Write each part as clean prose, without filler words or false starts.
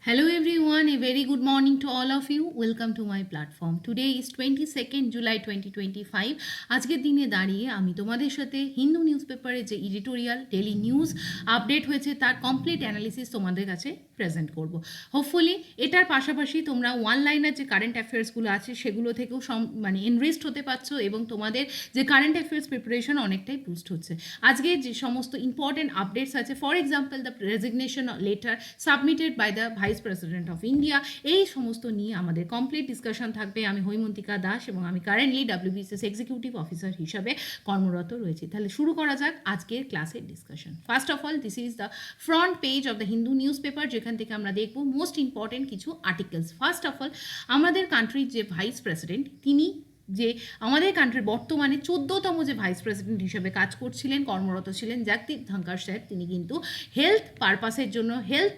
Hello everyone, a very good morning to all of you. Welcome to my platform. Today is 22nd July 2025. আজকের দিনে দাঁড়িয়ে আমি তোমাদের সাথে হিন্দু নিউজ পেপারে যে এডিটোরিয়াল ডেলি নিউজ আপডেট হয়েছে তার কমপ্লিট অ্যানালিসিস তোমাদের কাছে প্রেজেন্ট করব। হোপফুলি এটার পাশাপাশি তোমরা ওয়ান লাইনার যে কারেন্ট অ্যাফেয়ার্সগুলো আছে সেগুলো থেকেও এনরিস্ট হতে পারছো এবং তোমাদের যে কারেন্ট অ্যাফেয়ার্স প্রিপারেশন অনেকটাই বুস্ট হচ্ছে। আজকে যে সমস্ত ইম্পর্টেন্ট আপডেটস আছে, for example the resignation letter submitted by the vice president of India, এই সমস্ত নিয়ে আমাদের কমপ্লিট ডিসকাশন থাকবে। আমি হৈমন্তিকা দাস এবং আমি কারেন্টলি WBPSC এক্সিকিউটিভ অফিসার হিসাবে কর্মরত রয়েছি। তাহলে শুরু করা যাক আজকের ক্লাসের discussion. First of all, this is the front page of the Hindu news paper, যেখান থেকে আমরা দেখব মোস্ট ইম্পর্টেন্ট কিছু আর্টিকেলস। ফার্স্ট অফ অল, আমাদের কান্ট্রির যে ভাইস প্রেসিডেন্ট, তিনি যে আমাদের কান্ট্রির বর্তমানে 14তম যে ভাইস প্রেসিডেন্ট হিসেবে কাজ করছিলেন, কর্মরত ছিলেন, জগদীপ ধনখড় সাহেব, তিনি কিন্তু হেলথ পারপাসের জন্য, হেলথ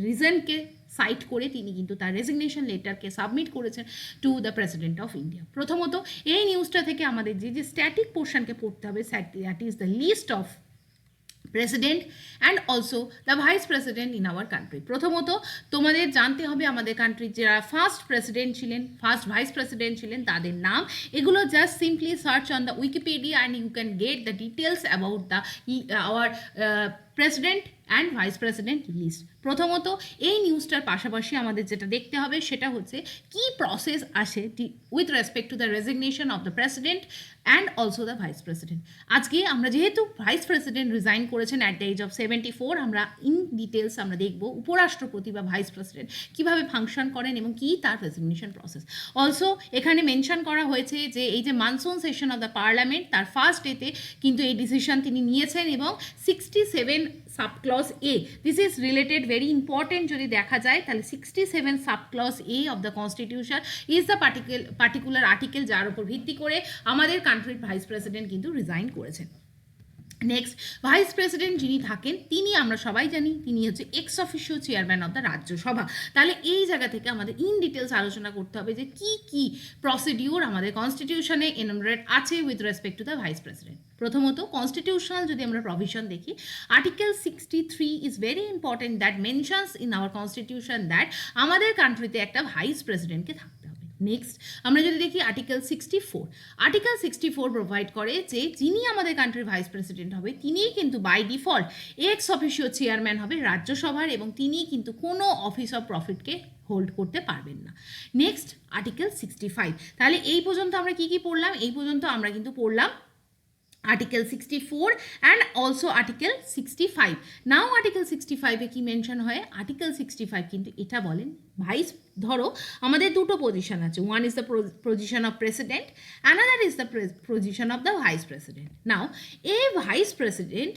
রিজনকে সাইট করে তিনি কিন্তু তার রেজিগনেশন লেটারকে সাবমিট করেছেন to the president of India. প্রথমত এই নিউজটা থেকে আমাদের যে স্ট্যাটিক পোর্শনকে পড়তে হবে, that is the list of president and also the vice president in our country. প্রথমত তোমাদের জানতে হবে আমাদের কান্ট্রির যারা ফার্স্ট প্রেসিডেন্ট ছিলেন, ফার্স্ট ভাইস প্রেসিডেন্ট ছিলেন, তাদের নাম। এগুলো just simply search on the Wikipedia and you can get the details about the our president and vice president list. প্রথমত এই নিউজটার পাশাপাশি আমাদের যেটা দেখতে হবে সেটা হচ্ছে কি প্রসেস আসে with respect to the resignation of the president and also the vice president. আজকে আমরা যেহেতু ভাইস প্রেসিডেন্ট রিজাইন করেছেন অ্যাট দ্য এজ অফ 74, আমরা ইন ডিটেলস আমরা দেখব উপরাষ্ট্রপতি বা ভাইস প্রেসিডেন্ট কীভাবে ফাংশন করেন এবং কী তার রেজিগনেশন প্রসেস। অলসো এখানে মেনশন করা হয়েছে যে এই যে monsoon session of the parliament, তার ফার্স্ট ডেতে কিন্তু এই ডিসিশন তিনি নিয়েছেন এবং 67 subclause A, this is related very important. যদি দেখা যায় তাহলে 67 subclause A of the constitution is the particular article যার উপর ভিত্তি করে আমাদের কান্ট্রির ভাইস প্রেসিডেন্ট কিন্তু রিজাইন করেছেন। নেক্সট, ভাইস প্রেসিডেন্ট যিনি থাকেন তিনি আমরা সবাই জানি তিনি হচ্ছে x officio chairman of the Rajya Sabha. তাহলে এই জায়গা থেকে আমাদের ইন ডিটেলস আলোচনা করতে হবে যে কি কি প্রসিডিউর আমাদের কনস্টিটিউশনে এনুমারেট আছে with respect to the vice president. প্রথমত কনস্টিটিউশনাল যদি আমরা প্রভিশন দেখি, article 63 is very important that mentions in our constitution that আমাদের কান্ট্রিতে একটা ভাইস প্রেসিডেন্টকে থাকতে হবে। নেক্সট আমরা যদি দেখি আর্টিকেল 64, আর্টিকেল 64 প্রোভাইড করে যে যিনি আমাদের কান্ট্রির ভাইস প্রেসিডেন্ট হবে তিনিই কিন্তু by default ex officio chairman হবে রাজ্যসভার এবং তিনিই কিন্তু কোনো অফিস অফ প্রফিটকে হোল্ড করতে পারবেন না। নেক্সট আর্টিকেল 65, তাহলে এই পর্যন্ত আমরা কি কি পড়লাম? এই পর্যন্ত আমরা কিন্তু পড়লাম Article 64 and also Article 65. Now Article 65 এ কি মেনশন হয়? Article 65 কিন্তু এটা বলেন ভাইস, ধরো আমাদের দুটো পজিশন আছে, one is the position of president, another is the position of the vice president. Now এই ভাইস প্রেসিডেন্ট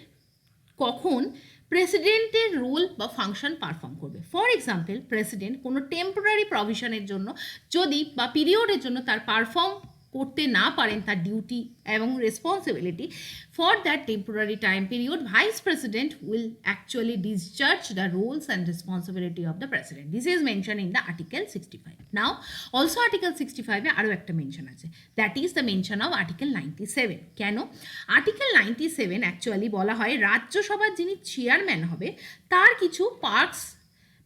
কখন প্রেসিডেন্টের রোল বা ফাংশন পারফর্ম করবে? ফর এক্সাম্পল, প্রেসিডেন্ট কোনো টেম্পোরারি প্রভিশনের জন্য যদি বা পিরিয়ডের জন্য তার পারফর্ম করতে না পারেন তার ডিউটি এবং responsibility for that temporary time period, vice president will actually discharge the roles and responsibility of the president. This is mention in the article 65। Now also article 65 এ আরও একটা মেনশন আছে, that is the mention of article 97। কেন? Article 97 actually বলা হয় রাজ্যসভার যিনি chairman হবে তার কিছু পার্কস,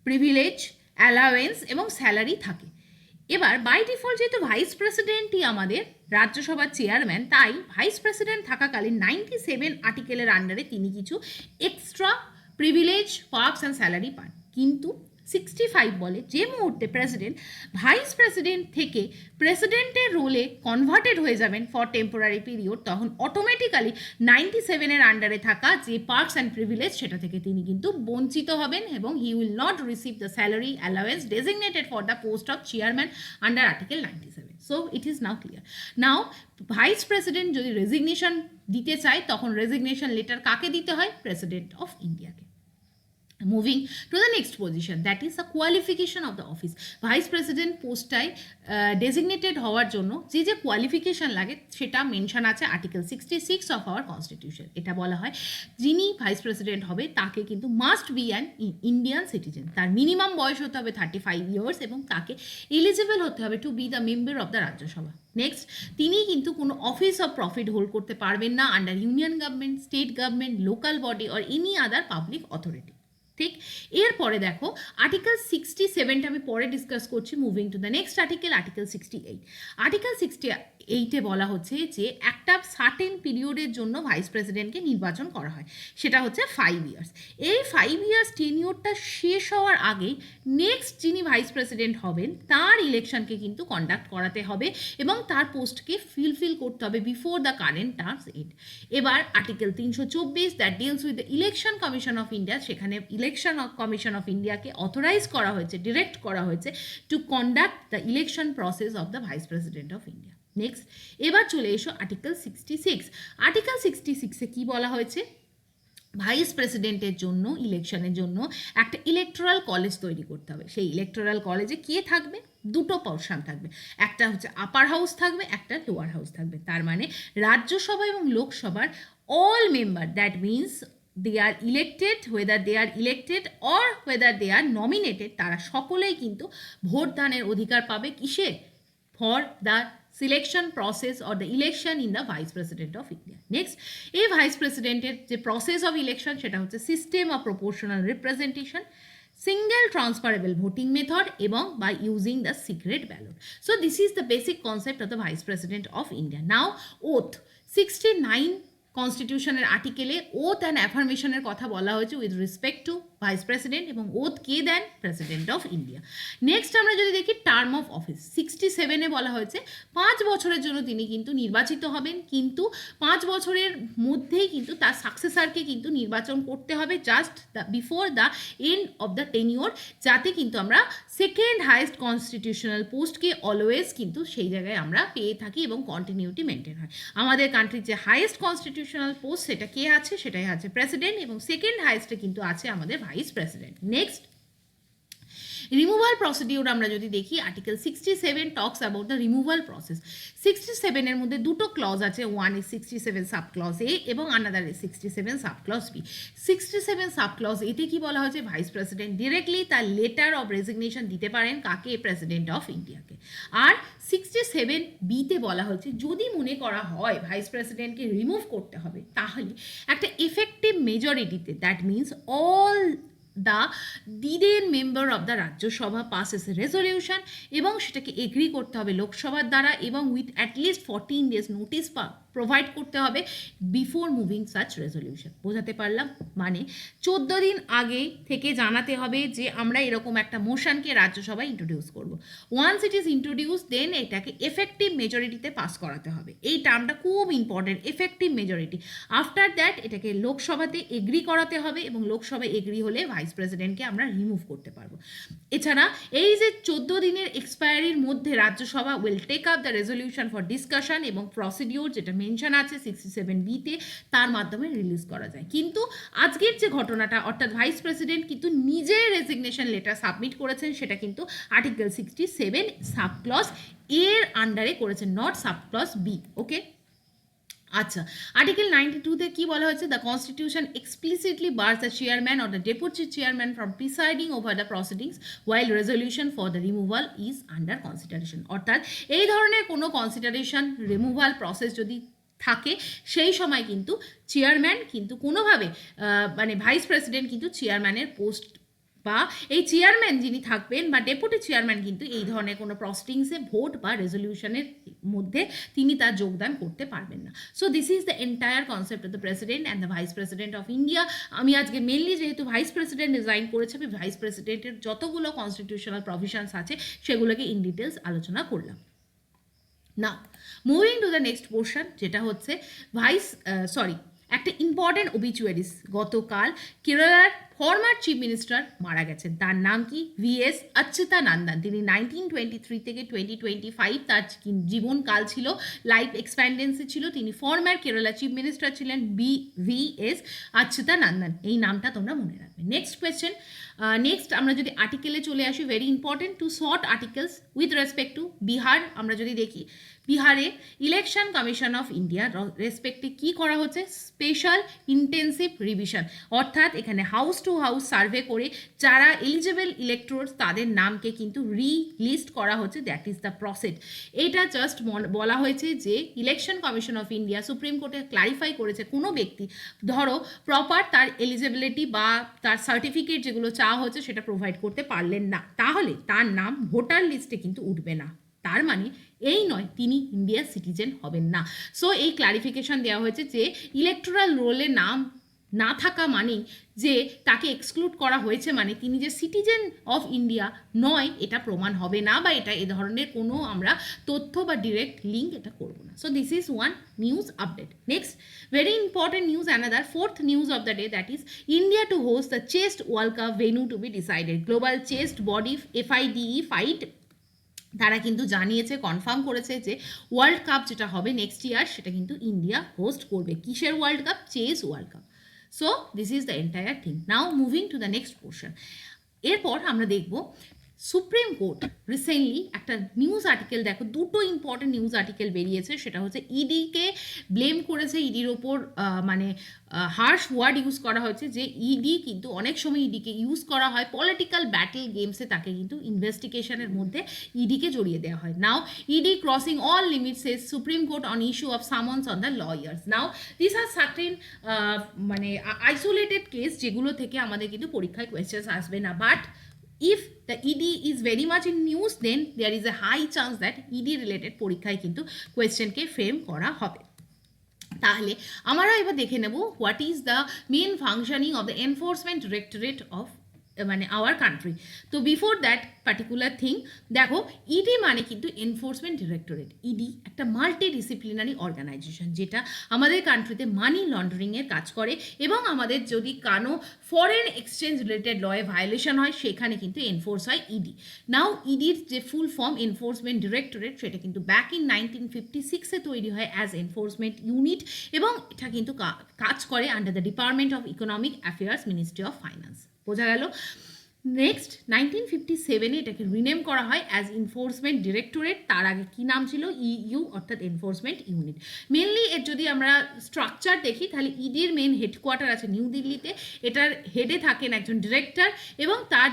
প্রিভিলেজ, অ্যালাওয়েন্স এবং স্যালারি থাকে। এবার বাই ডিফল্ট যেহেতু ভাইস প্রেসিডেন্টই আমাদের রাজ্যসভার চেয়ারম্যান, তাই ভাইস প্রেসিডেন্ট থাকাকালীন 97 আর্টিকেলের আন্ডারে তিনি কিছু extra privilege, parks and salary পান। কিন্তু 65 বলে যে মুহূর্তে প্রেসিডেন্ট ভাইস প্রেসিডেন্ট থেকে প্রেসিডেন্টের রোলে কনভার্টেড হয়ে যাবেন ফর টেম্পোরারি পিরিয়ড, তখন অটোমেটিক্যালি 97-এর আন্ডারে থাকা যে পার্কস অ্যান্ড প্রিভিলেজ সেটা থেকে তিনি কিন্তু বঞ্চিত হবেন এবং he will not receive the salary allowance designated for the post of chairman under article 97। So it is now clear. Now vice president যদি রেজিগনেশন দিতে চায় তখন রেজিগনেশন লেটার কাকে দিতে হয়? প্রেসিডেন্ট অফ ইন্ডিয়াকে। Moving to the next position, that is the qualification of the office. Vice president পোস্টটায় designated হওয়ার জন্য যে যে কোয়ালিফিকেশন লাগে সেটা মেনশন আছে আর্টিকেল 66 অফ আওয়ার কনস্টিটিউশন। এটা বলা হয় যিনি ভাইস প্রেসিডেন্ট হবে তাকে কিন্তু must be an Indian citizen, তার মিনিমাম বয়স হতে হবে 35 ইয়ার্স এবং তাকে এলিজিবল হতে হবে to be the member of the Rajya Sabha. Next, তিনি কিন্তু কোনো অফিস অফ প্রফিট হোল্ড করতে পারবেন না under union government, state government, local body or any other public authority. ঠিক, এরপরে দেখো আর্টিকেল 67টা আমি পরে ডিসকাস করছি। Moving to the next article, article 68। Article 68-এ বলা হচ্ছে যে একটা সার্টেন পিরিয়ডের জন্য ভাইস প্রেসিডেন্টকে নির্বাচন করা হয়, সেটা হচ্ছে 5 ইয়ার্স। এই 5 ইয়ার্স টেনিওরটা শেষ হওয়ার আগে নেক্সট যিনি ভাইস প্রেসিডেন্ট হবেন তার ইলেকশনকে কিন্তু কন্ডাক্ট করাতে হবে এবং তার পোস্টকে ফিল করতে হবে before the current terms end. এবার article 324 that deals with the election commission of India, সেখানে ইলেকশন কমিশন অফ ইন্ডিয়াকে অথরাইজ করা হয়েছে, ডিরেক্ট করা হয়েছে to conduct the election process of the vice president of India. Next, এবার চলে এসো আর্টিকেল 66। আর্টিকেল 66-এ কি বলা হয়েছে? ভাইস প্রেসিডেন্টের জন্য ইলেকশনের জন্য একটা ইলেকটোরাল কলেজ তৈরি করতে হবে। সেই ইলেকটোরাল কলেজে কে থাকবে? দুটো পোর্শন থাকবে, একটা হচ্ছে আপার হাউস থাকবে, একটা লোয়ার হাউস থাকবে। তার মানে রাজ্যসভা এবং লোকসভার all member, that means they are elected, whether they are elected or whether they are nominated, তারা সকলেই কিন্তু ভোটদানের অধিকার পাবে। কিসে? For the selection process or the election in the vice president of India. Next, এই ভাইস প্রেসিডেন্টের যে process of election সেটা হচ্ছে system of proportional representation, single transferable voting method এবং by using the secret ballot. So this is the basic concept of the vice president of India. Now oath, 69 কনস্টিটিউশনের আর্টিকেলে oath and অ্যাফার্মেশনের কথা বলা হয়েছে with respect to vice president, এবং oath কে দেন? President of India. নেক্সট আমরা যদি দেখি টার্ম অফ অফিস, 67-এ বলা হয়েছে 5 বছরের জন্য তিনি কিন্তু নির্বাচিত হবেন, কিন্তু 5 বছরের মধ্যেই কিন্তু তার সাকসেসারকে কিন্তু নির্বাচন করতে হবে just before the end of the tenure, যাতে কিন্তু আমরা সেকেন্ড হাইয়েস্ট কনস্টিটিউশনাল পোস্টকে অলওয়েজ কিন্তু সেই জায়গায় আমরা পেয়ে থাকি এবং কন্টিনিউটি মেনটেন হয়। আমাদের কান্ট্রির যে হাইয়েস্ট কনস্টিটিউশনাল পোস্ট সেটা কে আছে? সেটাই আছে প্রেসিডেন্ট, এবং সেকেন্ড হাইয়েস্টে কিন্তু আছে আমাদের vice president. Next, removal procedure আমরা যদি দেখি, article 67 talks about the removal process. 67-এর মধ্যে দুটো ক্লজ আছে, one is 67 sub clause A এবং another is 67 sub clause B. 67 sub clause এতে কি বলা হয়েছে? ভাইস প্রেসিডেন্ট ডিরেক্টলি তার লেটার অফ রেজিগনেশন দিতে পারেন কাকে? প্রেসিডেন্ট অফ ইন্ডিয়াকে। আর 67 বিতে বলা হয়েছে যদি মনে করা হয় ভাইস প্রেসিডেন্টকে রিমুভ করতে হবে, তাহলে একটা এফেক্টিভ মেজরিটিতে, that means all the then member of the Rajya Sabha passes resolution, এবং সেটাকে এগ্রি করতে হবে লোকসভার দ্বারা, এবং with at least 14 days notice provide করতে হবে বিফোর মুভিং সাচ রেজলিউশন। বোঝাতে পারলাম? মানে 14 দিন আগে থেকে জানাতে হবে যে আমরা এরকম একটা মোশনকে রাজ্যসভায় ইন্ট্রোডিউস করব। ওয়ান্স ইট ইজ ইন্ট্রোডিউস, দেন এটাকে এফেক্টিভ মেজরিটিতে পাস করাতে হবে। এই টার্মটা খুব important, effective majority. After that এটাকে লোকসভাতে এগ্রি করাতে হবে, এবং লোকসভায় এগ্রি হলে ভাইস প্রেসিডেন্টকে আমরা রিমুভ করতে পারবো। এছাড়া এই যে 14 দিনের এক্সপায়ারির মধ্যে Rajya Sabha will take up the resolution for discussion, এবং প্রসিডিওর যেটা মেনশন আছে 67B-তে, তার মাধ্যমে রিলিজ করা যায়। কিন্তু আজকের যে ঘটনাটা, অর্থাৎ ভাইস প্রেসিডেন্ট কিন্তু নিজে রেজিগনেশন লেটার সাবমিট করেছেন, সেটা কিন্তু আর্টিকেল 67 সাব ক্লজ এর আন্ডারে করেছেন, not sub clause B. Okay, আচ্ছা, আর্টিকেল 92-তে কি বলা হয়েছে? The constitution explicitly bars the chairman or the deputy chairman from presiding over the proceedings while resolution for the removal is under consideration. অর্থাৎ এই ধরনের কোনো কনসিডারেশন রিমুভাল প্রসেস যদি থাকে, সেই সময় কিন্তু চেয়ারম্যান কিন্তু কোনোভাবে মানে ভাইস প্রেসিডেন্ট কিন্তু চেয়ারম্যানের পোস্ট বা এই চেয়ারম্যান যিনি থাকবেন বা ডেপুটি চেয়ারম্যান কিন্তু এই ধরনের কোনো প্রসিডিংসে ভোট বা রেজলিউশনের মধ্যে তিনি তার যোগদান করতে পারবেন না। So this is the entire concept of the president and the vice president of India. আমি আজকে মেনলি যেহেতু ভাইস প্রেসিডেন্ট রিজাইন করেছে, আমি ভাইস প্রেসিডেন্টের যতগুলো কনস্টিটিউশনাল প্রভিশনস আছে সেগুলোকে ইন ডিটেলস আলোচনা করলাম। না, moving to the next portion, যেটা হচ্ছে একটা ইম্পর্টেন্ট ওবিচুয়ারিস। গতকাল কেরালার ফর্মার চিফ মিনিস্টার মারা গেছেন। তার নাম কি? VS অচ্যুতানন্দন। তিনি 1923 থেকে 2025 তার জীবনকাল ছিল, লাইফ এক্সপ্যান্ডেন্সি ছিল। তিনি ফর্মার কেরালা চিফ মিনিস্টার ছিলেন, VS অচ্যুতানন্দন। এই নামটা তোমরা মনে রাখবে। নেক্সট কোয়েশ্চেন, নেক্সট আমরা যদি আর্টিকেলে চলে আসি, very important to short articles with respect two Bihar. আমরা যদি দেখি, বিহারে ইলেকশন কমিশন অফ ইন্ডিয়ার রেসপেক্টে কী করা হচ্ছে? স্পেশাল ইন্টেন্সিভ রিভিশন, অর্থাৎ এখানে হাউস টু হাউস সার্ভে করে যারা এলিজেবল ইলেক্টরস তাদের নামকে কিন্তু লিস্ট করা হচ্ছে, দ্যাট ইজ দ্য প্রসেস। এটা জাস্ট বলা হয়েছে যে election commission of India supreme কোর্টে ক্লারিফাই করেছে কোনো ব্যক্তি ধরো প্রপার তার এলিজিবিলিটি বা তার সার্টিফিকেট যেগুলো চাওয়া হচ্ছে সেটা প্রোভাইড করতে পারলেন না, তাহলে তার নাম ভোটার লিস্টে কিন্তু উঠবে না। তার মানে এই নয় তিনি ইন্ডিয়ার সিটিজেন হবেন না। সো এই ক্লারিফিকেশন দেওয়া হয়েছে যে ইলেকটোরাল রোলে নাম না থাকা মানেই যে তাকে এক্সক্লুড করা হয়েছে মানে তিনি যে সিটিজেন অফ ইন্ডিয়া নয় এটা প্রমাণ হবে না, বা এটা এ ধরনের কোনো আমরা তথ্য বা ডিরেক্ট লিঙ্ক এটা করব না। So this is one news update. Next very important news, another fourth news of the day, that is India to host the chest world cup venue to be decided. Global chest body FIDE ফাইট তারা কিন্তু জানিয়েছে, confirm করেছে যে world cup যেটা হবে next year সেটা কিন্তু ইন্ডিয়া হোস্ট করবে। কিসের world cup? Chess world cup. So this is the entire thing. Now moving to the next portion. এরপর আমরা দেখব সুপ্রিম কোর্ট রিসেন্টলি একটা নিউজ আর্টিকেল, দেখো দুটো ইম্পর্টেন্ট নিউজ আর্টিকেল বেরিয়েছে, সেটা হচ্ছে ইডিকে ব্লেম করেছে, ইডির ওপর মানে হার্শ ওয়ার্ড ইউজ করা হয়েছে যে ইডি কিন্তু অনেক সময় ইডিকে ইউজ করা হয় পলিটিক্যাল ব্যাটেল গেমসে, তাকে কিন্তু ইনভেস্টিগেশনের মধ্যে ইডিকে জড়িয়ে দেওয়া হয়। Now ED crossing all limits says Supreme Court on issue of summons on the lawyers. Now this are certain মানে আইসোলেটেড কেস যেগুলো থেকে আমাদের কিন্তু পরীক্ষায় কোয়েশ্চেন্স আসবে না, but if the ED is very much in news, then there is a high chance that ED related পরীক্ষায় কিন্তু কোয়েশ্চেনকে ফ্রেম করা হবে। তাহলে আমরা এবার দেখে নেব what is the main functioning of the enforcement directorate of মানে আওয়ার কান্ট্রি। তো বিফোর দ্যাট পার্টিকুলার থিং, দেখো ইডি মানে কিন্তু এনফোর্সমেন্ট ডিরেক্টরেট। ইডি একটা মাল্টি ডিসিপ্লিনারি অর্গানাইজেশন যেটা আমাদের কান্ট্রিতে মানি লন্ডারিংয়ের কাজ করে, এবং আমাদের যদি কোনো ফরেন এক্সচেঞ্জ রিলেটেড লয়ে ভায়োলেশন হয় সেখানে কিন্তু এনফোর্স হয় ইডি। নাও ইডির যে ফুল ফর্ম এনফোর্সমেন্ট ডিরেক্টরেট, সেটা কিন্তু ব্যাক ইন 1956-এ তৈরি হয় অ্যাজ এনফোর্সমেন্ট ইউনিট, এবং এটা কিন্তু কাজ করে under the department of economic affairs, ministry of finance. বোঝা গেল? নেক্সট 1957-এ এটাকে রিনেম করা হয় অ্যাজ এনফোর্সমেন্ট ডিরেক্টরেট। তার আগে কী নাম ছিল? ইইউ অর্থাৎ এনফোর্সমেন্ট ইউনিট। মেনলি এর যদি আমরা স্ট্রাকচার দেখি তাহলে ইডির মেন হেডকোয়ার্টার আছে নিউ দিল্লিতে, এটার হেডে থাকেন একজন ডিরেক্টর, এবং তার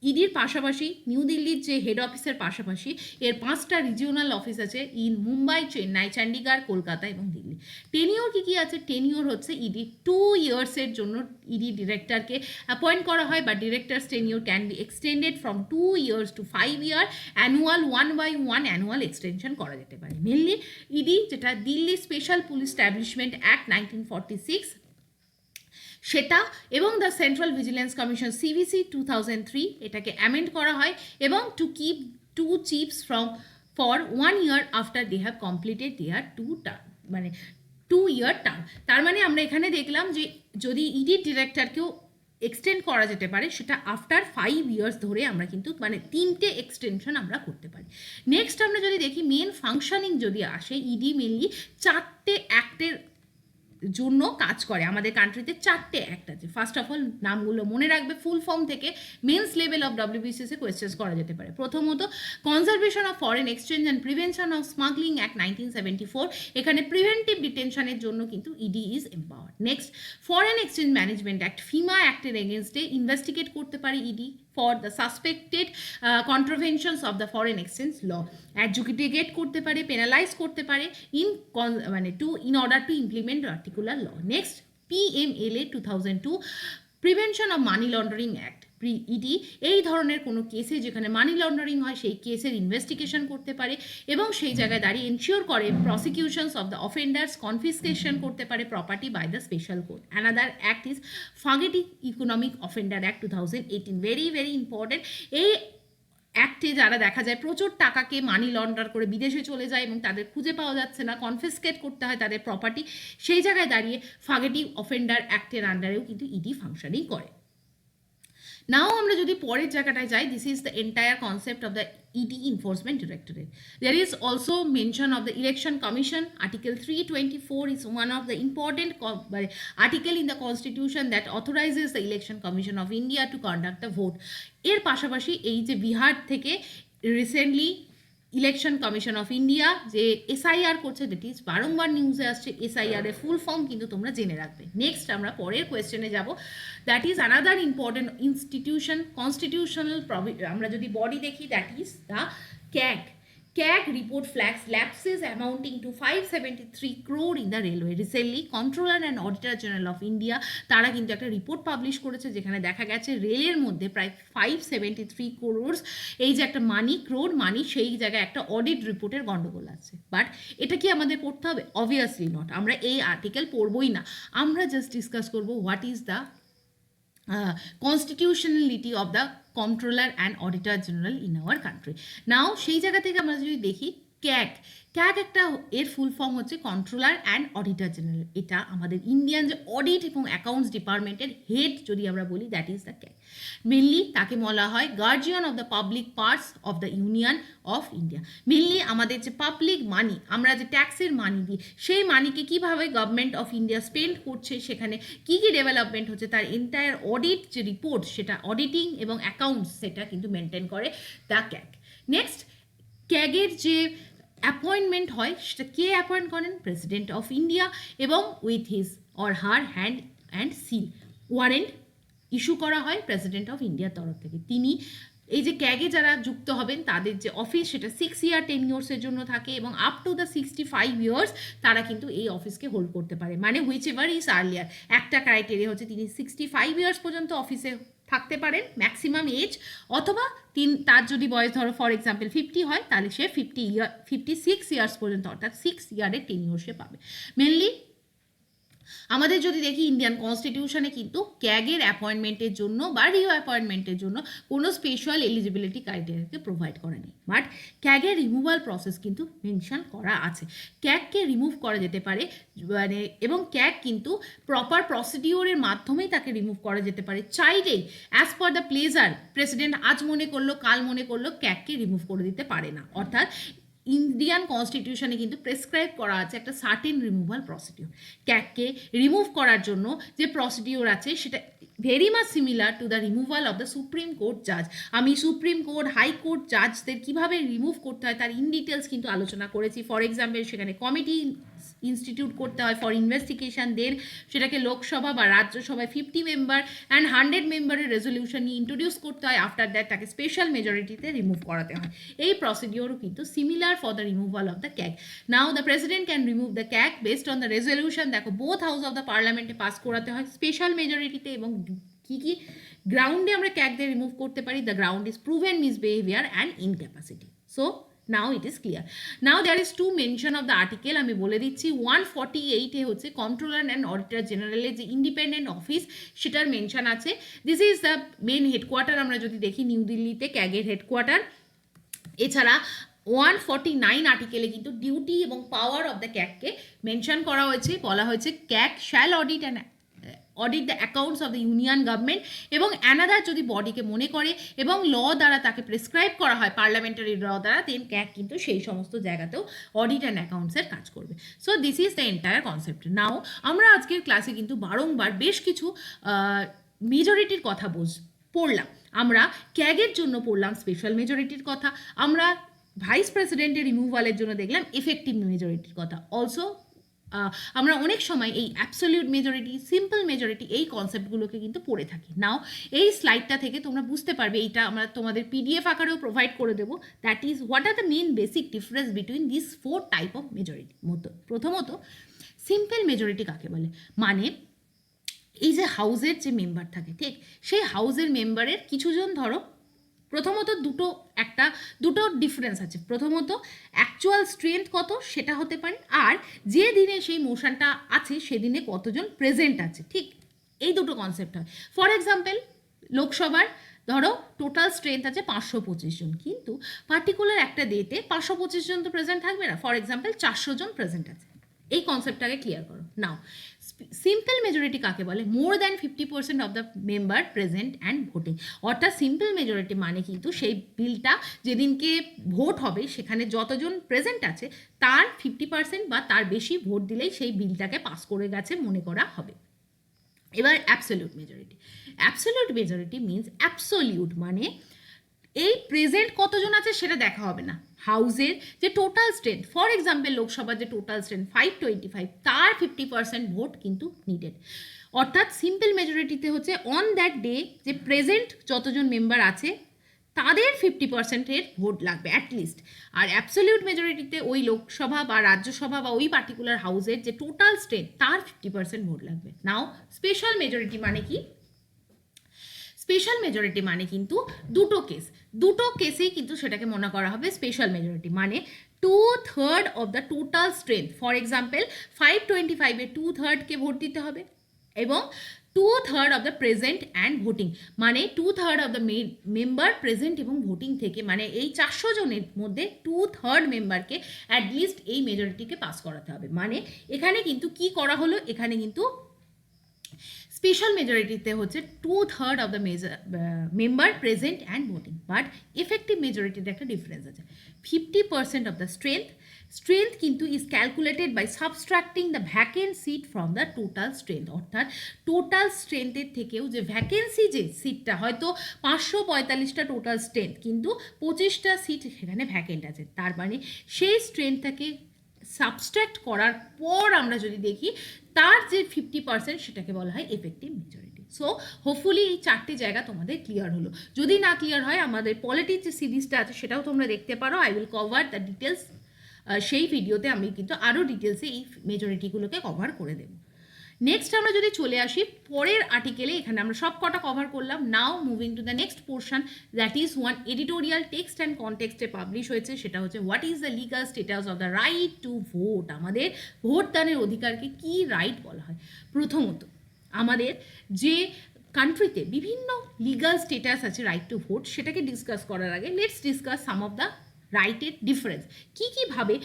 ইডির পাশাপাশি নিউ দিল্লির যে হেড অফিসের পাশাপাশি এর 5টা রিজিওনাল অফিস আছে ইন মুম্বাই, চেন্নাই, চণ্ডীগড়, কলকাতা এবং দিল্লি। টেনিওর কী আছে? টেনিওর হচ্ছে ইডি 2 ইয়ার্সের জন্য ইডি ডিরেক্টরকে অ্যাপয়েন্ট করা হয়, বা directors tenure can be extended from 2 years to 5 year. Annual 1/1 annual extension করা যেতে পারে। মেনলি ইডি যেটা Delhi special police establishment act 1946 সেটা, এবং the central vigilance commission CVC 2003 এটাকে অ্যামেন্ড করা হয়, এবং to keep 2 chiefs for 1 year after they have completed their 2 year term. তার মানে আমরা এখানে দেখলাম যে যদি ইডি ডিরেক্টরকেও এক্সটেন্ড করা যেতে পারে, সেটা আফটার 5 ইয়ার্স ধরে আমরা কিন্তু মানে 3টে এক্সটেনশন আমরা করতে পারি। নেক্সট আমরা যদি দেখি মেন ফাংশনিং যদি আসে, ইডি মেনলি 4টে অ্যাক্টের জন্য কাজ করে। আমাদের কান্ট্রিতে 4টে অ্যাক্ট আছে। ফার্স্ট অফ অল নামগুলো মনে রাখবে, ফুল ফর্ম থেকে mains level of WBCS questions করা যেতে পারে। প্রথমত conservation of foreign exchange and prevention of smuggling act 1974, এখানে প্রিভেন্টিভ ডিটেনশনের জন্য কিন্তু ED is empowered. Next foreign exchange management act, FEMA অ্যাক্টের এগেনস্টে ইনভেস্টিগেট করতে পারে ED for the suspected contraventions of the foreign exchange law, adjudicate করতে পারে, পেনালাইজ করতে পারে in order to implement particular law. Next PMLA 2002, prevention of money laundering act. ED এই ধরনের কোনো কেসে যেখানে মানি লন্ডারিং হয় সেই কেসের ইনভেস্টিগেশন করতে পারে, এবং সেই জায়গায় দাঁড়িয়ে এনশিওর করে prosecutions of the offenders, confiscation করতে পারে property by the special court. Another act is fugitive economic offender act 2018, very very important. এই অ্যাক্টে যারা দেখা যায় প্রচুর টাকাকে মানি লন্ডার করে বিদেশে চলে যায় এবং তাদের খুঁজে পাওয়া যাচ্ছে না, কনফিসকেট করতে হয় তাদের প্রপার্টি, সেই জায়গায় দাঁড়িয়ে ফাগেটিভ অফেন্ডার অ্যাক্টের আন্ডারেও কিন্তু ইডি ফাংশনিং করে। নাও আমরা যদি পরের জায়গাটায় যাই, this is the entire concept of the ED Enforcement Directorate. There is also mention of the Election Commission. Article 324 is one of the important article in the Constitution that authorizes the Election Commission of India to conduct the vote. এর পাশাপাশি এই যে বিহার থেকে recently election commission of India যে SIR করছে, that is বারংবার নিউজে আসছে, এসআইআর এর ফুল ফর্ম কিন্তু তোমরা জেনে রাখবে। নেক্সট আমরা পরের কোয়েশ্চেনে যাব, that is another important institution constitutional আমরা যদি বডি দেখি, that is the CAG. CAG report flags lapses amounting to 573 crore in the railway. Recently, Controller and Auditor General of India তারা কিন্তু একটা রিপোর্ট পাবলিশ করেছে যেখানে দেখা গেছে রেলের মধ্যে প্রায় 573 crores এই যে একটা ক্রোড মানি, সেই জায়গায় একটা অডিট রিপোর্টের গন্ডগোল আছে। বাট এটা কি আমাদের পড়তে হবে? Obviously not. আমরা এই আর্টিকেল পড়বই না, আমরা জাস্ট ডিসকাস করবো what is the constitutionality of the Comptroller and Auditor General in our country. Now সেই জায়গা থেকে আমরা যদি দেখি ক্যাগ একটা এর ফুল ফর্ম হচ্ছে কন্ট্রোলার অ্যান্ড অডিটর জেনারেল। এটা আমাদের ইন্ডিয়ান যে অডিট এবং অ্যাকাউন্টস ডিপার্টমেন্টের হেড যদি আমরা বলি, that is the CAG. Mainly তাকে বলা হয় guardian of the public parts of the union of India. Mainly আমাদের যে পাবলিক মানি, আমরা যে ট্যাক্সের মানি দিই, সেই মানিকে কীভাবে গভর্নমেন্ট অফ ইন্ডিয়া স্পেন্ড করছে, সেখানে কী কী ডেভেলপমেন্ট হচ্ছে, তার এন্টায়ার অডিট যে রিপোর্ট, সেটা অডিটিং এবং অ্যাকাউন্টস সেটা কিন্তু মেনটেন করে দ্য ক্যাগ। নেক্সট, ক্যাগের যে অ্যাপয়েন্টমেন্ট হয় সেটা কে অ্যাপয়েন্ট করেন? প্রেসিডেন্ট অফ ইন্ডিয়া, এবং with his or her hand and seal warrant issue করা হয় প্রেসিডেন্ট অফ ইন্ডিয়ার তরফ থেকে। তিনি এই যে ক্যাগে যারা যুক্ত হবেন তাদের যে অফিস, সেটা 6 year টেনিওর্সের জন্য থাকে এবং আপ টু দ্য 65 years তারা কিন্তু এই অফিসকে হোল্ড করতে পারে। মানে হুইচ এভার ইজ আর্লিয়ার, একটা ক্রাইটেরিয়া হচ্ছে তিনি 65 years পর্যন্ত অফিসে থাকতে পারেন ম্যাক্সিমাম এজ, অথবা তার যদি বয়স ধরো ফর এক্সাম্পল 50 হয়, তাহলে সে 56 years পর্যন্ত, অর্থাৎ 6 year টেনিওর সে পাবে। মেনলি আমাদের যদি দেখি ইন্ডিয়ান কনস্টিটিউশনে কিন্তু ক্যাগের অ্যাপয়েন্টমেন্টের জন্য বা রিঅ্যাপয়েন্টমেন্টের জন্য কোনো স্পেশাল এলিজিবিলিটি ক্রাইটেরিয়াকে প্রোভাইড করা নেই। বাট ক্যাগের রিমুভাল প্রসেস কিন্তু মেনশন করা আছে। ক্যাগকে রিমুভ করা যেতে পারে, মানে এবং ক্যাগ কিন্তু প্রপার প্রসিডিওরের মাধ্যমেই তাকে রিমুভ করা যেতে পারে চাইলেই। As per the pleasure, president আজ মনে করলো কাল মনে করলো ক্যাগকে রিমুভ করে দিতে পারে না। অর্থাৎ ইন্ডিয়ান কনস্টিটিউশনে কিন্তু প্রেসক্রাইব করা আছে একটা সার্টেন রিমুভাল প্রসিডিওর। ক্যাগকে রিমুভ করার জন্য যে প্রসিডিওর আছে সেটা very much similar to the removal of the supreme court জাজ। আমি সুপ্রিম কোর্ট, হাইকোর্ট জাজদের কীভাবে রিমুভ করতে হয় তার ইন ডিটেলস কিন্তু আলোচনা করেছি। ফর এক্সাম্পল, সেখানে কমিটি ইনস্টিটিউট করতে হয় ফর ইনভেস্টিগেশন, দেন সেটাকে লোকসভা বা রাজ্যসভায় 50 মেম্বার অ্যান্ড 100 মেম্বারের রেজলিউশন নিয়ে ইন্ট্রোডিউস করতে হয়। আফটার দ্যাট তাকে স্পেশাল মেজরিটিতে রিমুভ করাতে হয়। এই প্রসিডিওরও কিন্তু similar for the removal of the CAG. Now the president can remove the CAG based on the resolution. দেখো, বোথ হাউস অফ দ্য পার্লামেন্টে পাস করাতে হয় স্পেশাল মেজরিটিতে। এবং কী কী গ্রাউন্ডে আমরা ক্যাগদের রিমুভ করতে পারি? The ground is proven misbehaviour and incapacity. So now it is clear. Now there is two mention of the article, আমি বলে দিচ্ছি। 148 এ হচ্ছে কন্ট্রোলার অ্যান্ড অডিটর জেনারেলের যে ইন্ডিপেন্ডেন্ট অফিস, সেটার মেনশন আছে। This is the main headquarter, আমরা যদি দেখি নিউ দিল্লিতে ক্যাগের হেডকোয়ার্টার। এছাড়া 149 আর্টিকেলে কিন্তু ডিউটি এবং পাওয়ার অফ দ্য ক্যাগকে মেনশন করা হয়েছে। বলা হয়েছে CAG shall audit the accounts of the union government, এবং অ্যানাদার যদি বডিকে মনে করে এবং ল দ্বারা তাকে প্রেসক্রাইব করা হয়, পার্লামেন্টারি ল দ্বারা, দেন ক্যাগ কিন্তু সেই সমস্ত জায়গাতেও অডিট অ্যান্ড অ্যাকাউন্টসের কাজ করবে। So this is the entire concept. Now আমরা আজকের ক্লাসে কিন্তু বারংবার বেশ কিছু মেজরিটির কথা পড়লাম। আমরা ক্যাগের জন্য পড়লাম স্পেশাল মেজরিটির কথা, আমরা ভাইস প্রেসিডেন্টের রিমুভালের জন্য দেখলাম এফেক্টিভ মেজরিটির কথা। অলসো আমরা অনেক সময় এই অ্যাবসলিউট মেজরিটি, সিম্পল মেজরিটি, এই কনসেপ্টগুলোকে কিন্তু পড়ে থাকি। নাও এই স্লাইডটা থেকে তোমরা বুঝতে পারবে, এইটা আমরা তোমাদের পিডিএফ আকারেও প্রোভাইড করে দেবো। That is what are the main basic difference between this 4 type of majority. প্রথমত, সিম্পল মেজরিটি কাকে বলে? মানে এই যে হাউসের যে মেম্বার থাকে, ঠিক সেই হাউসের মেম্বারের কিছুজন, ধরো প্রথমত দুটো ডিফারেন্স আছে। প্রথমত অ্যাকচুয়াল স্ট্রেংথ কত সেটা হতে পারে, আর যে দিনে সেই মোশনটা আছে সেদিনে কতজন প্রেজেন্ট আছে, ঠিক এই দুটো কনসেপ্ট হয়। ফর এক্সাম্পল, লোকসভার ধরো টোটাল স্ট্রেংথ আছে 525 জন, কিন্তু পার্টিকুলার একটা ডেতে 525 জন তো প্রেজেন্ট থাকবে না। ফর এক্সাম্পল 400 জন প্রেজেন্ট আছে। এই কনসেপ্টটাকে ক্লিয়ার করো। নাও সিম্পল মেজরিটি কাকে বলে? More than 50% of the member present and voting. অর্থাৎ সিম্পল মেজরিটি মানে কিন্তু সেই বিলটা যেদিনকে ভোট হবে সেখানে যতজন প্রেজেন্ট আছে তার 50% বা তার বেশি ভোট দিলেই সেই বিলটাকে পাস করে গেছে মনে করা হবে। এবার absolute majority. Absolute majority means absolute মানে এই প্রেজেন্ট কতজন আছে সেটা দেখা হবে না, হাউসের যে টোটাল স্ট্রেংথ, ফর এক্সাম্পল লোকসভার যে টোটাল স্ট্রেংথ 525, তার 50% ভোট কিন্তু নিডেড। অর্থাৎ সিম্পল মেজরিটিতে হচ্ছে অন দ্যাট ডে যে প্রেজেন্ট যতজন মেম্বার আছে তাদের 50%-এর ভোট লাগবে অ্যাটলিস্ট। আর অ্যাবসলিউট মেজরিটিতে ওই লোকসভা বা রাজ্যসভা বা ওই পার্টিকুলার হাউসের যে টোটাল স্ট্রেংথ তার 50% ভোট লাগবে। নাও স্পেশাল মেজরিটি মানে কি? স্পেশাল মেজরিটি মানে কিন্তু দুটো কেসেই কিন্তু সেটাকে মনে করা হবে স্পেশাল মেজরিটি, মানে 2/3 of the total strength. For example 525-এ 2/3কে ভোট দিতে হবে, এবং 2/3 of the present and voting, মানে 2/3 অফ দ্য মেম্বার প্রেজেন্ট এবং ভোটিং থেকে, মানে এই 400 জনের মধ্যে 2/3 মেম্বারকে অ্যাটলিস্ট এই মেজরিটিকে পাস করাতে হবে। মানে এখানে কিন্তু কি করা হলো, এখানে কিন্তু স্পেশাল মেজরিটিতে হচ্ছে 2/3 of the member present and voting, but effective মেজরিটিতে একটা ডিফারেন্স আছে। 50% অফ দ্য স্ট্রেংথ কিন্তু is calculated by subtracting the vacant seat from the total strength. অর্থাৎ টোটাল স্ট্রেংথের থেকেও যে ভ্যাকেন্সি যে সিটটা, হয়তো 545টা টোটাল স্ট্রেংথ কিন্তু 25টা সিট সেখানে ভ্যাকেন্ট আছে, তার মানে সেই স্ট্রেংথটাকে সাবস্ট্রাক্ট করার পর আমরা যদি দেখি তার যে 50% সেটাকে বলা হয় এফেক্টিভ মেজরিটি। সো হোপফুলি এই 4টে জায়গা তোমাদের ক্লিয়ার হলো। যদি না ক্লিয়ার হয় আমাদের পলিটিক্স যে সিরিজটা আছে সেটাও তোমরা দেখতে পারো, I will cover the details. সেই ভিডিওতে আমি কিন্তু আরও ডিটেলসে এই মেজরিটিগুলোকে কভার করে দেবো। নেক্সট আমরা যদি চলে আসি পরের আর্টিকেলে, এখানে আমরা সব কটা কভার করলাম। Now moving to the next portion, that is one editorial text and কনটেক্সটে পাবলিশ হয়েছে, সেটা হচ্ছে what is the legal status of the right to vote. আমাদের ভোটদানের অধিকারকে কি রাইট বলা হয়? প্রথমত আমাদের যে কান্ট্রিতে বিভিন্ন লিগাল স্টেটাস আছে রাইট টু ভোট, সেটাকে ডিসকাস করার আগে let's discuss some of the রাইটের ডিফারেন্স। কীভাবে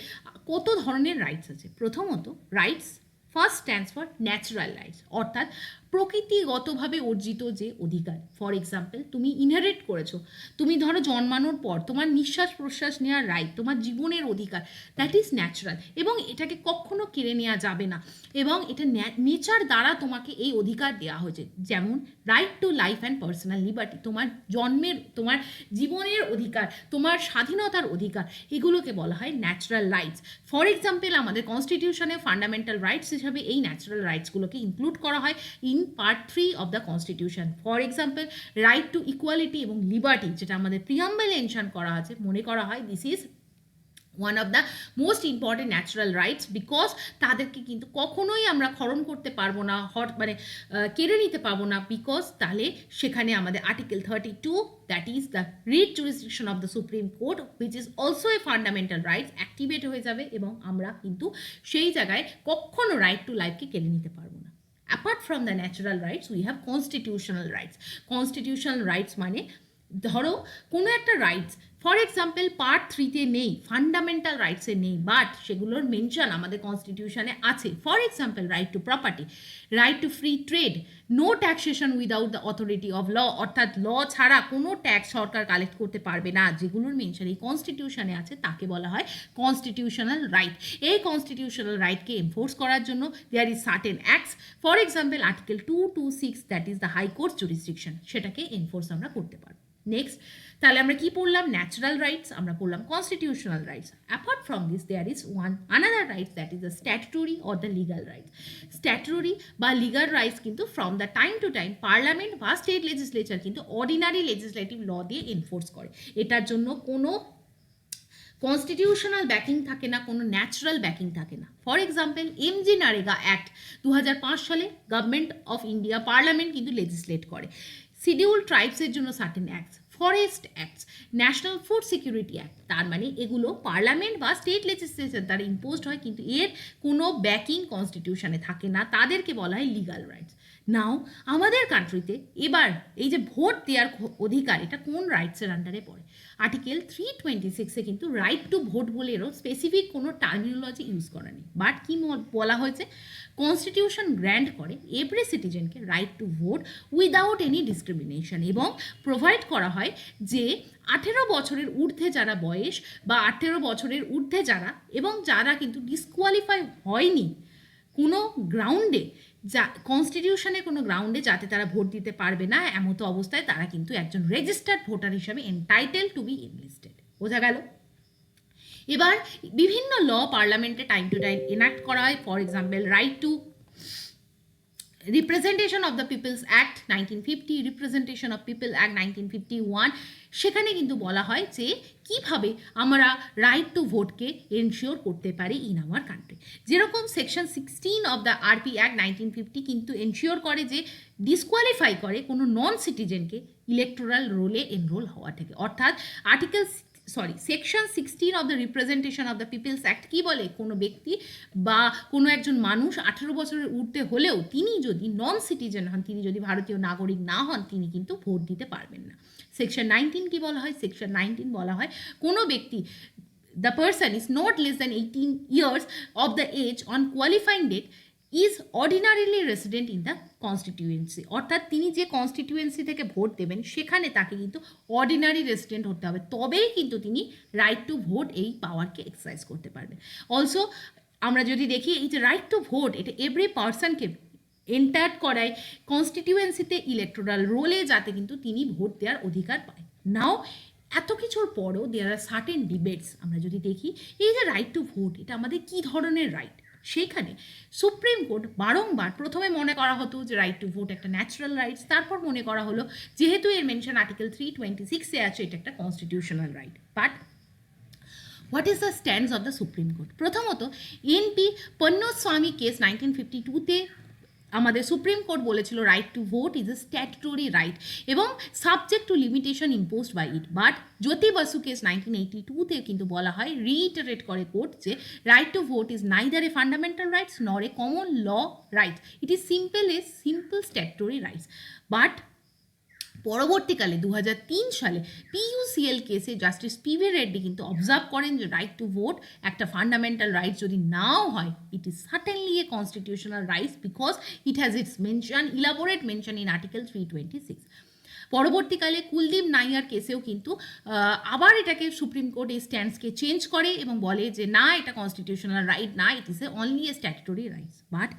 কত ধরনের রাইটস আছে। প্রথমত rights first stands for natural rights, অর্থাৎ প্রকৃতিগতভাবে অর্জিত যে অধিকার। ফর এক্সাম্পল তুমি ইনহেরিট করেছো, তুমি ধরো জন্মানোর পর তোমার নিঃশ্বাস প্রশ্বাস নেওয়ার রাইট, তোমার জীবনের অধিকার, দ্যাট ইজ ন্যাচারাল, এবং এটাকে কখনো কেড়ে নেওয়া যাবে না, এবং এটা নেচার দ্বারা তোমাকে এই অধিকার দেওয়া হয়েছে। যেমন right to life and personal liberty, তোমার তোমার জীবনের অধিকার, তোমার স্বাধীনতার অধিকার, এগুলোকে বলা হয় ন্যাচারাল রাইটস। ফর এক্সাম্পল আমাদের কনস্টিটিউশনে ফান্ডামেন্টাল রাইটস হিসাবে এই ন্যাচারাল রাইটসগুলোকে ইনক্লুড করা হয় in part 3 of the constitution. For example right to equality এবং লিবার্টি, যেটা আমাদের প্রিয়াম্বলে মেনশন করা আছে, মনে করা হয় this is one of the most important natural rights, because তাদেরকে কিন্তু কখনোই আমরা খরণ করতে পারবো না, মানে কেড়ে নিতে পারবো না, বিকজ তাহলে সেখানে আমাদের article 32, that is the writ jurisdiction of the supreme court, which is also a fundamental rights, activate হয়ে যাবে, এবং আমরা কিন্তু সেই জায়গায় কখনো রাইট টু লাইফকে কেড়ে নিতে পারবো না। Apart from the natural rights, we have constitutional rights. Constitutional rights মানে ধরো কোনো একটা রাইটস ফর এক্সাম্পল পার্ট 3-তে নেই, ফান্ডামেন্টাল রাইটসে নেই, বাট সেগুলোর মেনশন আমাদের কনস্টিটিউশনে আছে। For example right to property, right to free trade, no taxation without the authority of law, অর্থাৎ ল ছাড়া কোনো ট্যাক্স সরকার কালেক্ট করতে পারবে না, যেগুলোর মেনশন এই কনস্টিটিউশনে আছে তাকে বলা হয় কনস্টিটিউশনাল রাইট। এই কনস্টিটিউশনাল রাইটকে এনফোর্স করার জন্য there is certain acts, for example article 226, that is the high court jurisdiction, সেটাকে এনফোর্স আমরা করতে পারবো। নেক্সট তাহলে আমরা কি পড়লাম? ন্যাচারাল রাইটস, আমরা পড়লাম constitutional rights. Apart from this there is another rights, that is the statutory or the legal rights. Statutory বা লিগাল রাইটস কিন্তু from the time to time parliament বা স্টেট লেজিসলেচার কিন্তু অর্ডিনারি লেজিসলেটিভ ল দিয়ে enforce করে। এটার জন্য কোনো constitutional backing থাকে না, কোনো ন্যাচারাল ব্যাকিং থাকে না। For example MG NREGA act 2005 সালে গভর্নমেন্ট অফ ইন্ডিয়া পার্লামেন্ট কিন্তু লেজিসলেট করে। শিডিউল ট্রাইবসের জন্য certain acts, forest acts, national food security act, তার মানে এগুলো পার্লামেন্ট বা স্টেট লেজিসলেচার দ্বারা ইম্পোজড হয়, কিন্তু এর কোনো ব্যাকিং কনস্টিটিউশনে থাকে না, তাদেরকে বলা হয় লিগাল রাইটস। নাও আমাদের কান্ট্রিতে এবার এই যে ভোট দেওয়ার অধিকার, এটা কোন রাইটসের আন্ডারে পড়ে? আর্টিকেল 326-এ কিন্তু রাইট টু ভোট বলে এরও স্পেসিফিক কোনো টার্মিনোলজি ইউজ করা নেই, বাট কি বলা হয়েছে? কনস্টিটিউশন গ্র্যান্ট করে এভরি সিটিজেনকে right to vote without any discrimination, এবং প্রোভাইড করা হয় যে 18 বছরের ঊর্ধ্বে যারা বয়স বা 18 বছরের ঊর্ধ্বে যারা, এবং যারা কিন্তু ডিসকোয়ালিফাই হয়নি কোনো গ্রাউন্ডে, যা কনস্টিটিউশনে কোনো গ্রাউন্ডে যাতে তারা ভোট দিতে পারবে না, এমতো অবস্থায় তারা কিন্তু একজন রেজিস্টার্ড ভোটার হিসাবে এন্টাইটেল টু বি এনলিস্টেড। বোঝা গেল? এবার বিভিন্ন ল পার্লামেন্টে টাইম টু টাইম এনাক্ট করা হয়। For example, right to representation of the people's act 1950, representation of people act 1951, সেখানে কিন্তু বলা হয় যে কিভাবে আমরা রাইট টু ভোটকে এনশিওর করতে পারি ইন আওয়ার কান্ট্রি। যেরকম section 16 of the RP act 1950 কিন্তু এনশিওর করে যে ডিসকোয়ালিফাই করে কোনো নন সিটিজেনকে ইলেকটোরাল রোলে এনরোল হওয়া থেকে। অর্থাৎ section 16 of the representation of the people's act কী বলে, কোনো ব্যক্তি বা কোনো একজন মানুষ 18 বছরের ঊর্ধ্বে হলেও তিনি যদি নন সিটিজেন হন, তিনি যদি ভারতীয় নাগরিক না হন, তিনি কিন্তু ভোট দিতে পারবেন না। সেকশন 19 কি বলা হয়? সেকশন 19 বলা হয় কোনো ব্যক্তি, the person is not less than 18 years of the age on qualifying date is ordinarily resident in the constituency, অর্থাৎ তিনি যে কনস্টিটিউয়েন্সি থেকে ভোট দেবেন সেখানে তাকে কিন্তু অর্ডিনারি রেসিডেন্ট হতে হবে, তবেই কিন্তু তিনি রাইট টু ভোট এই পাওয়ারকে এক্সারসাইজ করতে পারবেন। অলসো আমরা যদি দেখি এই যে রাইট টু ভোট, এটা এভরি পার্সনকে এন্টার করায় কনস্টিটিউয়েন্সিতে ইলেকটোরাল রোলে, যাতে কিন্তু তিনি ভোট দেওয়ার অধিকার পায়। নাও এত কিছুর পরও দেয়ার আর সার্টেন ডিবেটস। আমরা যদি দেখি এই যে রাইট টু ভোট, এটা আমাদের কী ধরনের রাইট, সেইখানে সুপ্রিম কোর্ট বারংবার প্রথমে মনে করা হতো যে রাইট টু ভোট একটা ন্যাচারাল রাইটস, তারপর মনে করা হলো যেহেতু এর মেনশন আর্টিকেল 326-এ আছে, এটা একটা constitutional right. But what is the stands of the supreme court? প্রথমত, এনপি পন্নস্বামী কেস 1952-তে আমাদের সুপ্রিম কোর্ট বলেছিল right to vote is a statutory right এবং subject to limitation imposed by it. But Jyoti Basu case 1982-তে কিন্তু বলা হয়, রিইটারেট করে কোর্ট, যে right to vote is neither a fundamental rights nor a common law right, it is simple statutory rights. But পরবর্তীকালে 2003 সালে পিইউসিএল কেসে জাস্টিস পিভি রেড্ডি কিন্তু অবজার্ভ করেন যে রাইট টু ভোট একটা ফান্ডামেন্টাল রাইট যদি নাও হয়, it is certainly A constitutional rights because it has its mention, elaborate mention in article 326। পরবর্তীকালে কুলদীপ নাইয়ার কেসেও কিন্তু আবার এটাকে সুপ্রিম কোর্ট এই স্ট্যান্ডসকে চেঞ্জ করে এবং বলে যে না, এটা কনস্টিটিউশনাল রাইট না, it is A only a statutory rights. But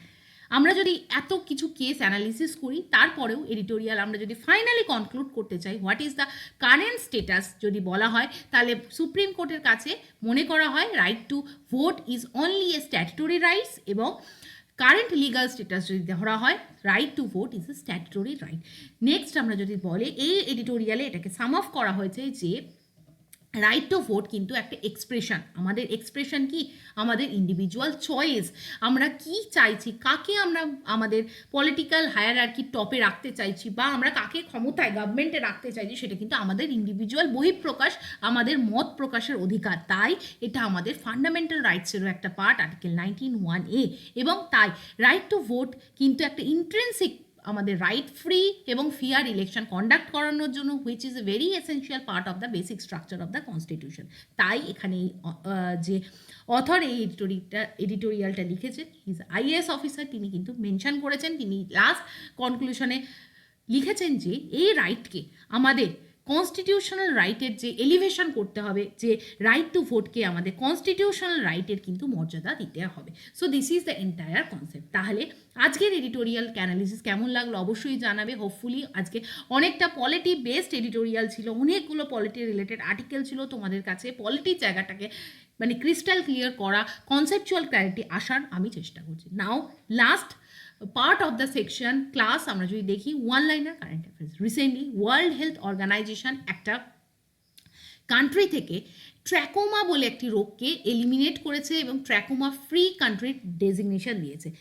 আমরা যদি এত কিছু কেস অ্যানালিসিস করি, তারপরেও এডিটোরিয়াল আমরা যদি ফাইনালি কনক্লুড করতে চাই what is the current status যদি বলা হয়, তাহলে সুপ্রিম কোর্টের কাছে মনে করা হয় right to vote is only a statutory rights এবং কারেন্ট লিগাল স্টেটাস যদি ধরা হয় right to vote is a statutory right. Next আমরা যদি বলে, এই এডিটোরিয়ালে এটাকে সাম অফ করা হয়েছে যে রাইট টু ভোট কিন্তু একটা এক্সপ্রেশন। আমাদের এক্সপ্রেশন কি? আমাদের ইন্ডিভিজুয়াল চয়েস। আমরা কি চাইছি, কাকে আমরা আমাদের পলিটিক্যাল হায়ারার্কির টপে রাখতে চাইছি বা আমরা কাকে ক্ষমতায় গভর্নমেন্টে রাখতে চাইছি, সেটা কিন্তু আমাদের ইন্ডিভিজুয়াল বহিঃপ্রকাশ, আমাদের মত প্রকাশের অধিকার। তাই এটা আমাদের ফান্ডামেন্টাল রাইটসেরও একটা পার্ট, আর্টিকেল 19(1)(a, এবং তাই রাইট টু ভোট কিন্তু একটা ইন্ট্রেন্সিক আমাদের রাইট ফ্রি এবং ফেয়ার ইলেকশন কন্ডাক্ট করানোর জন্য, which is a very essential part of the basic structure of the constitution. তাই এখানে যে অথর এই এডিটোরিয়ালটা লিখেছেন, হিজ আইএএস অফিসার, তিনি কিন্তু মেনশন করেছেন, তিনি লাস্ট কনক্লুশনে লিখেছেন যে এই রাইটকে আমাদের কনস্টিটিউশনাল রাইটের যে এলিভেশন করতে হবে, যে রাইট টু ভোটকে আমাদের কনস্টিটিউশনাল রাইটের কিন্তু মর্যাদা দিতে হবে। So this is the entire concept. তাহলে আজকের এডিটোরিয়াল অ্যানালিসিস কেমন লাগলো অবশ্যই জানাবে। হোপফুলি আজকে অনেকটা পলিটি বেসড এডিটোরিয়াল ছিল, অনেকগুলো পলিটি রিলেটেড আর্টিকেল ছিল, তোমাদের কাছে পলিটির জায়গাটাকে মানে ক্রিস্টাল ক্লিয়ার করা, কনসেপচুয়াল ক্ল্যারিটি আসার আমি চেষ্টা করছি। Now last part of the section class আমরা যদি দেখি, one liner current affairs. Recently world health organization একটা কান্ট্রি থেকে ট্র্যাকোমা বলে একটি রোগকে এলিমিনেট করেছে এবং ট্র্যাকোমা ফ্রি কান্ট্রির ডেজিগনেশন দিয়েছে।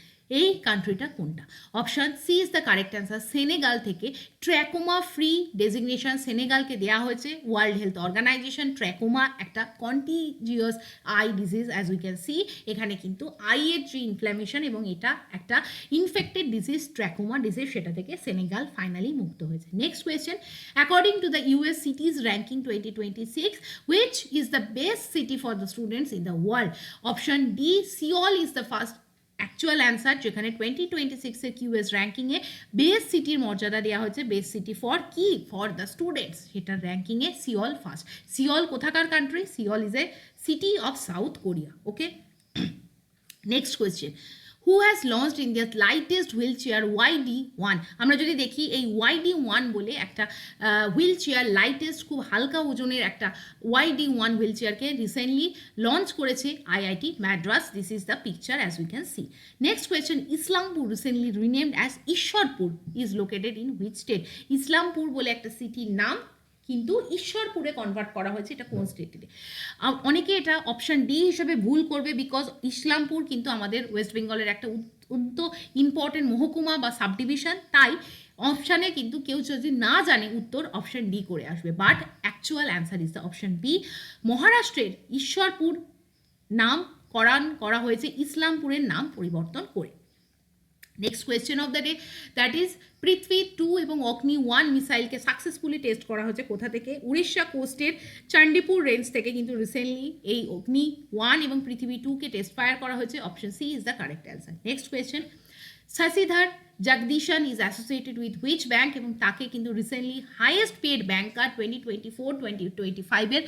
এই কান্ট্রিটা কোনটা? Option C is the correct answer. Senegal থেকে ট্র্যাকোমা ফ্রি ডেজিগনেশন সেনেগালকে দেওয়া হয়েছে। ওয়ার্ল্ড হেলথ অর্গানাইজেশন ট্র্যাকোমা একটা contagious eye disease, as we can see এখানে কিন্তু আইয়ের যে ইনফ্ল্যামেশন এবং এটা একটা ইনফেক্টেড ডিজিজ ট্র্যাকোমা ডিজিজ, সেটা থেকে সেনেগাল ফাইনালি মুক্ত হয়েছে। Next question, according to the US সিটিজ ranking 2026, which is the best city for the students in the world? Option D, Seoul is the first actual answer, যেখানে 2026-এর QS র্যাঙ্কিংয়ে best সিটির মর্যাদা দেওয়া হয়েছে। বেস্ট সিটি ফর কি? For the students. সেটার র্যাঙ্কিংয়ে Seoul first. Seoul কোথাকার country? Seoul is a city of south Korea. Okay, next question, who has launched India's lightest wheel chair WD1। আমরা যদি দেখি এই WD1 বলে একটা হুইল চেয়ার, লাইটেস্ট খুব হালকা ওজনের একটা WD1 হুইল চেয়ারকে রিসেন্টলি লঞ্চ করেছে IIT Madras. This is the picture as we can see. Next question, Islampur recently renamed as Ishwarpur is located in which state? Islampur বলে একটা সিটির নাম কিন্তু ঈশ্বরপুরে কনভার্ট করা হয়েছে, এটা কোন স্টেটে? অনেকে এটা অপশান ডি হিসেবে ভুল করবে, বিকজ ইসলামপুর কিন্তু আমাদের ওয়েস্ট বেঙ্গলের একটা অত্যন্ত ইম্পর্টেন্ট মহকুমা বা সাবডিভিশন, তাই অপশানে কিন্তু কেউ যদি না জানে উত্তর অপশান ডি করে আসবে, but actual answer is the option B. মহারাষ্ট্রের ঈশ্বরপুর নামকরণ করা হয়েছে ইসলামপুরের নাম পরিবর্তন করে। Next question of the day, that is Prithvi 2 এবং অগ্নি 1 মিসাইলকে সাকসেসফুলি টেস্ট করা হয়েছে কোথা থেকে? উড়িষ্যা কোস্টের চণ্ডীপুর রেঞ্জ থেকে কিন্তু রিসেন্টলি এই অগ্নি 1 এবং পৃথিবী 2কে টেস্ট ফায়ার করা হয়েছে। Option C is the correct answer. Next question, Sashidhar Jagdishan is associated with which bank, এবং তাকে কিন্তু রিসেন্টলি হাইয়েস্ট পেড ব্যাংকার 2024-2025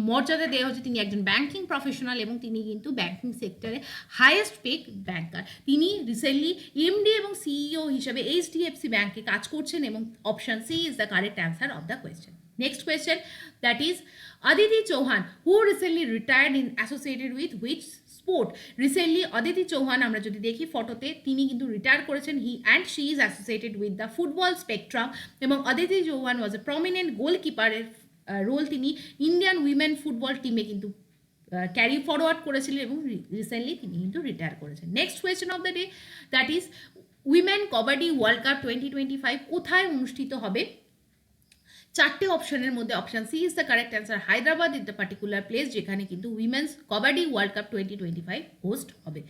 মর্যাদা দেওয়া হচ্ছে। তিনি একজন ব্যাংকিং প্রফেশনাল এবং তিনি কিন্তু ব্যাংকিং সেক্টরে হাইয়েস্ট পেড ব্যাংকার। তিনি রিসেন্টলি এমডি এবং সিইও হিসাবে HDFC ব্যাংকে কাজ করছেন এবং option C is the correct answer of the question. Next question, that is Aditi Chauhan, who recently retired in associated with which sport? Recently Aditi Chauhan আমরা যদি দেখি ফটোতে, তিনি কিন্তু রিটায়ার করেছেন। He and she is associated with the football spectrum, এবং Aditi Chauhan ওয়াজ এ prominent গোলকিপারের role তিনি Indian women football টিমে কিন্তু ক্যারি ফরওয়ার্ড করেছিলেন এবং রিসেন্টলি তিনি কিন্তু রিটায়ার করেছেন। Next question of the day, that is women kabaddi world cup 2025 কোথায় অনুষ্ঠিত হবে? চারটে অপশনের মধ্যে option C is the correct answer. Hyderabad is the particular place যেখানে কিন্তু women's kabaddi world cup 2025 host হবে।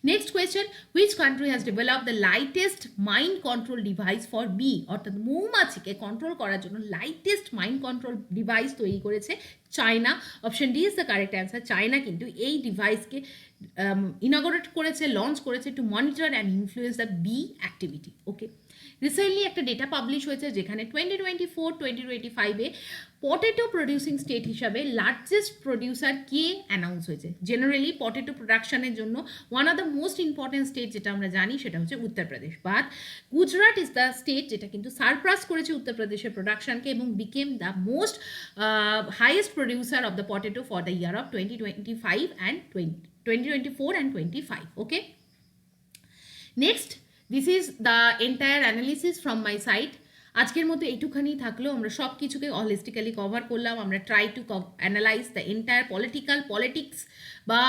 Next question, which country has develop the lightest mind control device for bee, অর্থাৎ মৌমাছিকে কন্ট্রোল করার জন্য লাইটেস্ট মাইন্ড কন্ট্রোল ডিভাইস তৈরি করেছে? China. Option D is the correct answer. China কিন্তু এই ডিভাইসকে ইনগরেট করেছে, লঞ্চ করেছে to monitor and influence the bee activity. Okay, recently একটা ডেটা পাবলিশ হয়েছে যেখানে 2024-2025 পটেটো প্রডিউসিং স্টেট হিসাবে লার্জেস্ট প্রডিউসার কে অ্যানাউন্স হয়েছে। জেনারেলি পটেটো প্রোডাকশনের জন্য one of the most important state যেটা আমরা জানি সেটা হচ্ছে Uttar Pradesh, but Gujarat is the state যেটা কিন্তু সারপ্রাস করেছে উত্তরপ্রদেশের প্রোডাকশনকে এবং became the most highest producer of the potato for the year of 2024 and 25. Okay, next, this is the entire analysis from my side. আজকের মতো এইটুখানি থাকলেও আমরা সব কিছুকে হলিস্টিক্যালি কভার করলাম। আমরা try to analyse the entire politics বা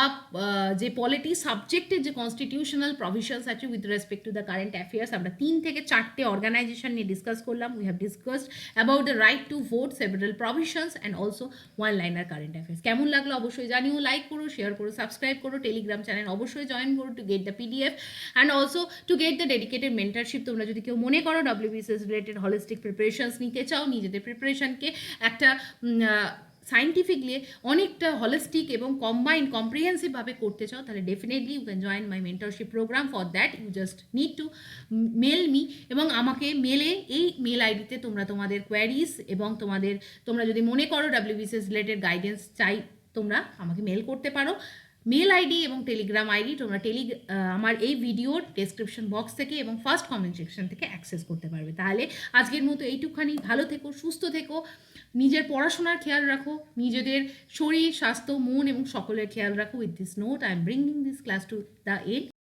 যে পলিটি সাবজেক্টের যে কনস্টিটিউশনাল প্রভিশনস আছে with respect to the current affairs. আমরা 3 থেকে 4টে অর্গানাইজেশন নিয়ে ডিসকাস করলাম। We have discussed about the right to vote, several provisions and also one liner current affairs. কেমন লাগলো অবশ্যই জানিও, লাইক করো, শেয়ার করো, সাবস্ক্রাইব করো, টেলিগ্রাম চ্যানেল অবশ্যই জয়েন করো to get the PDF and also to get the dedicated mentorship. তোমরা যদি কেউ মনে করো WBCS রিলেটেড হলিস্টিক প্রিপারেশনস নিতে চাও, নিজেদের প্রিপারেশনকে একটা সাইন্টিফিকলি অনেকটা হলিস্টিক এবং কম্প্রিহেন্সিভভাবে করতে চাও, তাহলে definitely you can join my mentorship program. For that you just need to mail me, এবং আমাকে মেলে এই মেল আইডিতে তোমরা তোমাদের কোয়ারিজ এবং তোমরা যদি মনে করো WBCS রিলেটেড গাইডেন্স চাই, তোমরা আমাকে মেল করতে পারো। মেল আইডি এবং টেলিগ্রাম আইডি তোমরা আমার এই ভিডিওর ডেসক্রিপশন বক্স থেকে এবং ফার্স্ট কমেন্ট সেকশন থেকে অ্যাক্সেস করতে পারবে। তাহলে আজকের মতো এইটুখানি, ভালো থেকো, সুস্থ থেকো, নিজের পড়াশোনার খেয়াল রাখো, নিজেদের শরীর, স্বাস্থ্য, মন এবং সকলের খেয়াল রাখো। With this note I am bringing this class to the end.